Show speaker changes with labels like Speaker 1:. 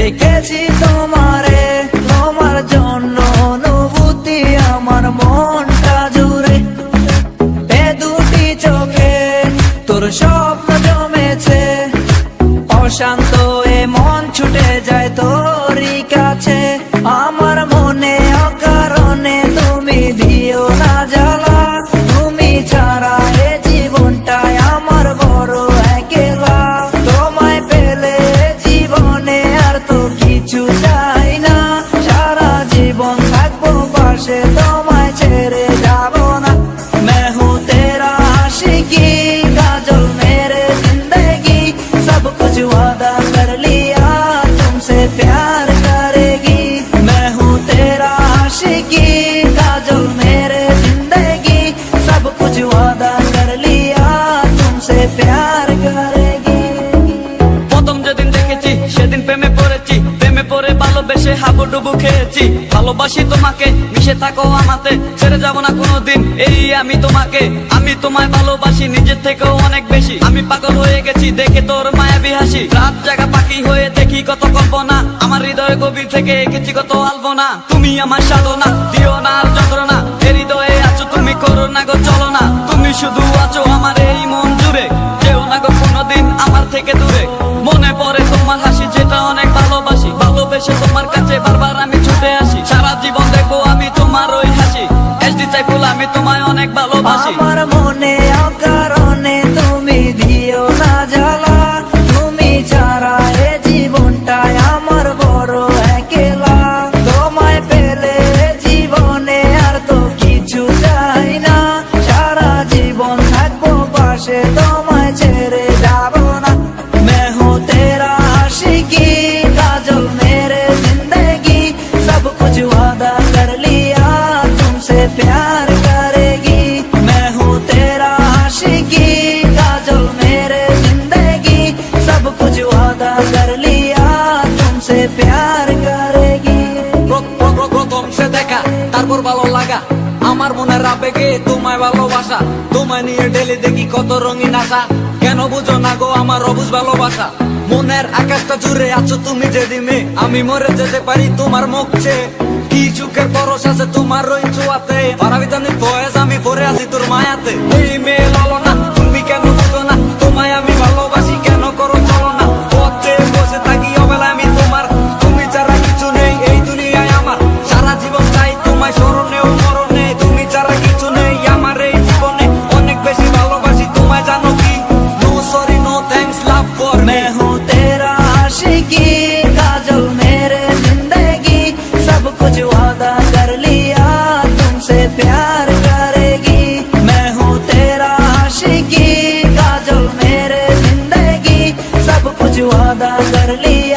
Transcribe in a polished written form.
Speaker 1: দেখেছি তোমারে, তোমার জন্য অনুভূতি আমার মনটা জুড়ে। এ দুটি চোখে তোর স্বপ্ন জমেছে, অশান্ত এ মন ছুটে যায় তোরই কাছে। আমার মনে অকারণে তুমি দিও না জ্বালা, তুমি ছাড়া এ জীবনটায় আমার বড় একলা। তোমায় পেলে জীবনে আর তো কিছু চাই না, সারা জীবন থাকবো পাশে, তোমায় ছেড়ে যাবো না। मैं हूँ तेरा आशिकी, काजल मेरे जिंदगी, सब कुछ वादा कर लिया तुमसे प्यार करेगी। मैं हूँ तेरा आशिकी, काजल मेरे जिंदगी, सब कुछ वादा कर लिया तुमसे प्यार करेगी।
Speaker 2: প্রথম যেদিন দেখেছি সেদিন প্রেমে পড়েছি, প্রেমে পড়ে ভালোবেসে হাবুডুবু খেয়েছি। ভালোবাসি তোমাকে, মিশে থাকো আমাতে, ছেড়ে যাব না কোনোদিন এই আমি তোমাকে। আমি তোমায় ভালোবাসি নিজের থেকেও অনেক বেশি, আমি পাগল হয়ে গেছি দেখে তোর মায়াবী হাসি। রাত জাগা পাখি হয়ে দেখি কত কল্পনা, আমার হৃদয় গভীর থেকে এঁকেছি কত আলপনা। তুমি আমার সাধনা, দিও না আর যন্ত্রণা, এ হৃদয়ে আছো তুমি, করো না গো চলো না। তুমি শুধু আছো আমার এই মন জুড়ে, যেও না গো কোনোদিন আমার থেকে দূরে। মনে পড়ে তোমার হাসি যেটা অনেক ভালোবাসি, ভালোবেসে তোমার কাছে বারবার আমি ছুটে আসি। সারা জীবন দেখবো আমি তোমার ওই হাসি, এসডি চাইফুল আমি তোমায় অনেক ভালোবাসি।
Speaker 1: আমার মনে অকারণে তুমি দিও না জ্বালা, তুমি ছাড়া এ জীবনটায় আমার বড় একলা। তোমায় পেলে জীবনে আর তো কিছু চাই না, সারা জীবন থাকবো পাশে, তোমায় ছেড়ে যাবো না। मैं हूँ तेरा आशिकी, काजल मेरे जिंदगी, सब कुछ वादा कर लिया तुमसे प्यार करेगी। मैं हूँ तेरा आशिकी, काजल मेरे जिंदगी, सब कुछ वादा कर लिया तुमसे प्यार करेगी।
Speaker 2: প্রথম সে দেখা তারপর ভালো লাগা, আমার মনের আবেগে তোমায় ভালোবাসা। তোমায় নিয়ে ডেলি দেখি কত রঙিন আশা, কেন বুঝো না গো আমার অবুঝ ভালোবাসা। মনের আকাশটা জুড়ে আছো তুমি যেদিনে, আমি মরে যেতে পারি তোমার মুখ চেয়ে। কি চুকের পরশ আছে তোমার ওই ছোঁয়াতে, পারাবিতানি ফয়েজ আমি পরে আছি তোর মায়াতে। এই মেয়ে লালো না, তুমি কেন বুঝো না, তোমায় আমি ভালোবাসি কেন করো চলো না। পথে বসে থাকি অবেলায় আমি তোমার, তুমি ছাড়া কিছু নেই এই দুনিয়ায় আমার। সারা জীবন চাই তোমায় স্মরণে ও মরণে, তুমি ছাড়া কিছু নেই আমার এই জীবনে। অনেক বেশি ভালোবাসি তোমায় জানো কি, no sorry no thanks love for me.
Speaker 1: मैं हूँ तेरा आशिकी, काजल मेरे जिंदगी, सब कुछ वादा कर लिया तुमसे प्यार करेगी। मैं हूँ तेरा आशिकी, काजल मेरे जिंदगी, सब कुछ वादा कर लिया